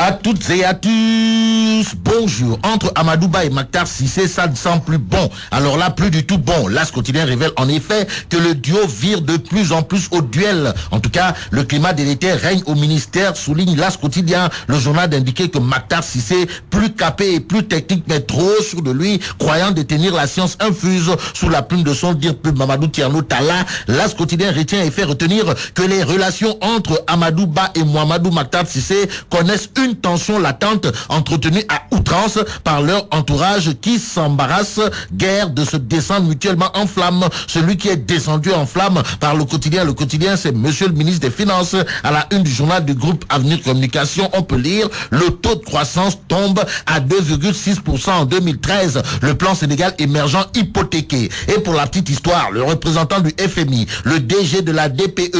À toutes et à tous, bonjour. Entre Amadouba et Mactar Cissé, ça ne sent plus bon. Alors là, plus du tout bon. L'As quotidien révèle en effet que le duo vire de plus en plus au duel. En tout cas, le climat délétère règne au ministère, souligne l'As quotidien. Le journal d'indiquer que Mactar Cissé, plus capé et plus technique, mais trop sûr de lui, croyant détenir la science infuse sous la plume de son dire plus Mamadou Tierno Talla. L'As quotidien retient et fait retenir que les relations entre Amadouba et Mohamedou Mactar Cissé connaissent une tension latente entretenue à outrance par leur entourage qui s'embarrasse guère de se descendre mutuellement en flamme. Celui qui est descendu en flamme par le quotidien, c'est monsieur le ministre des Finances. À la une du journal du groupe Avenir Communication, on peut lire le taux de croissance tombe à 2,6% en 2013. Le plan Sénégal émergent hypothéqué. Et pour la petite histoire, le représentant du FMI, le DG de la DPEE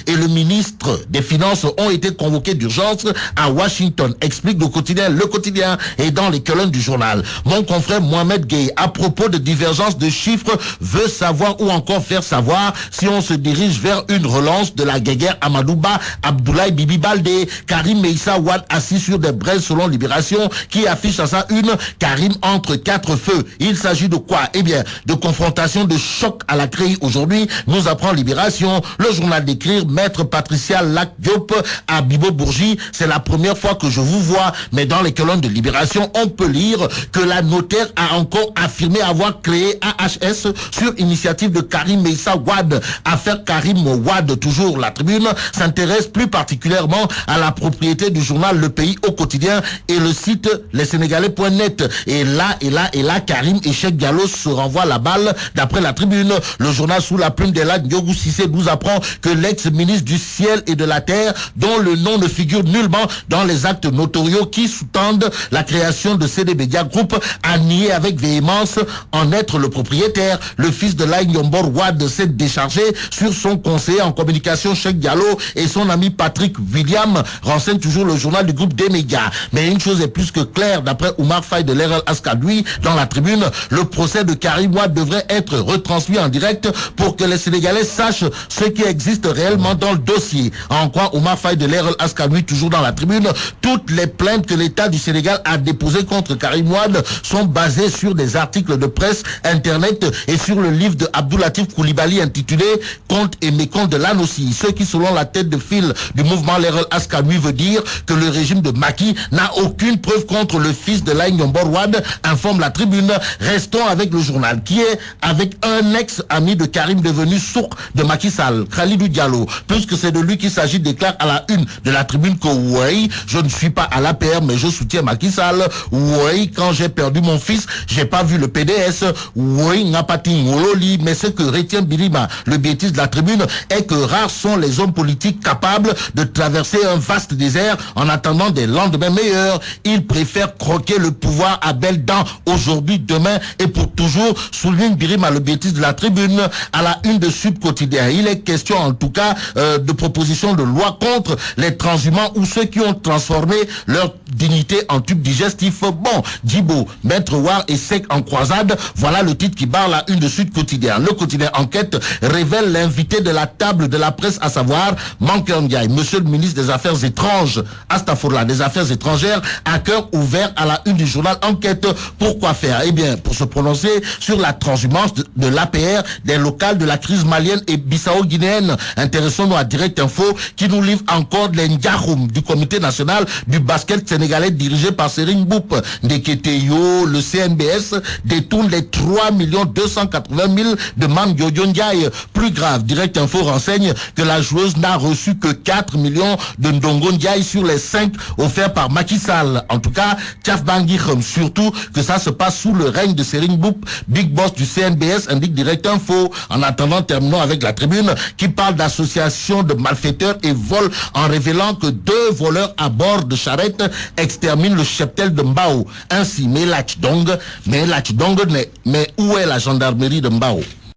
et le ministre des Finances ont été convoqués d'urgence à Washington, explique le quotidien et dans les colonnes du journal. Mon confrère Mohamed Gueye, à propos de divergence de chiffres, veut savoir ou encore faire savoir si on se dirige vers une relance de la guéguerre Amadouba, Abdoulaye Bibi Baldé, Karim Meïssa Wade assis sur des braises selon Libération, qui affiche à sa une Karim entre quatre feux. Il s'agit de quoi? Eh bien, de confrontation, de choc à la CREI aujourd'hui, nous apprend Libération. Le journal d'écrire Maître Patricia Lac-Diop à Bibo Bourgi, c'est la première fois que je vous vois, mais dans les colonnes de Libération, on peut lire que la notaire a encore affirmé avoir créé AHS sur initiative de Karim Meïssa Wade. Affaire Karim Wade, toujours la Tribune, s'intéresse plus particulièrement à la propriété du journal Le Pays au quotidien et le site lessénégalais.net. Et là, Karim et Cheikh Diallo se renvoient la balle. D'après la Tribune, le journal sous la plume d'Elhadj Ndiogou Cissé nous apprend que l'ex-ministre du Ciel et de la Terre, dont le nom ne figure nullement dans les actes notariaux qui sous-tendent la création de CD Media Group, a nié avec véhémence en être le propriétaire. Le fils de Laye Nyombor Wade s'est déchargé sur son conseiller en communication Cheikh Diallo et son ami Patrick William, renseigne toujours le journal du groupe des médias. Mais une chose est plus que claire, d'après Oumar Faye de l'RL Askadoui, dans la Tribune, le procès de Karim Wade devrait être retransmis en direct pour que les Sénégalais sachent ce qui existe réellement dans le dossier. En quoi Oumar Faye de l'RL Askadoui, toujours dans la Tribune, toutes les plaintes que l'État du Sénégal a déposées contre Karim Wade sont basées sur des articles de presse, internet et sur le livre de Abdoulatif Koulibaly intitulé Compte et mécompte de l'ANOCI. Ce qui, selon la tête de file du mouvement l'RL Askadoui, veut dire que le régime de Macky n'a aucune preuve contre le fils de Laye Nyombor Wade, informe la Tribune. Restons avec le journal qui est avec un ex-ami de Karim devenu sourd de Macky Sall, Khalidou Diallo. Puisque c'est de lui qu'il s'agit, déclare à la une de la Tribune que oui, je ne suis pas à l'APR mais je soutiens Macky Sall. Oui, quand j'ai perdu mon fils, j'ai pas vu le PDS. Oui, Ngapati Ngololi. Mais ce que retient Birima, le bêtise de la Tribune, est que rares sont les hommes politiques capables de traverser un vaste désert en attendant des lendemains meilleurs. Ils préfèrent croquer le pouvoir à belles dents aujourd'hui, demain et pour toujours, souligne Birima, le bêtise de la Tribune, à la une de Sud Quotidien. Il est question en tout cas de propositions de loi contre les transhumants ou ceux qui ont transformé leur dignité en tube digestif. Bon, Djibo, Maître War et Sec en croisade, voilà le titre qui barre la une de Sud Quotidien. Le quotidien Enquête révèle l'invité de la table de la presse, à savoir Mankeur Ndiaye, monsieur le ministre des Affaires étranges, Astafourla, des Affaires étrangères, à cœur ouvert à la une du journal Enquête. Pourquoi faire? Eh bien, pour se prononcer sur la transhumance de l'APR, des locales de la crise malienne et bissau-guinéenne. Intéressons-nous à Direct Info qui nous livre encore les Ndiahoum du comité national du basket sénégalais dirigé par Serigne Mboup. Ndeketeyo, le CNBS détourne les 3 280 000 de Mame Diodio Ndiaye. Plus grave, Direct Info renseigne que la joueuse n'a reçu que 4 millions de Ndongo Ndiaye sur les 5 offerts par Macky Sall. En tout cas, Tiaf Bangui, surtout que ça se passe sous le règne de Serigne Mboup, big boss du CNBS, indique Direct Info. En attendant, terminons avec la Tribune qui parle d'association de malfaiteurs et vol en révélant que 2 voleurs à bord de charrette exterminent le cheptel de Mbao. Ainsi, mais où est la gendarmerie de Mbao?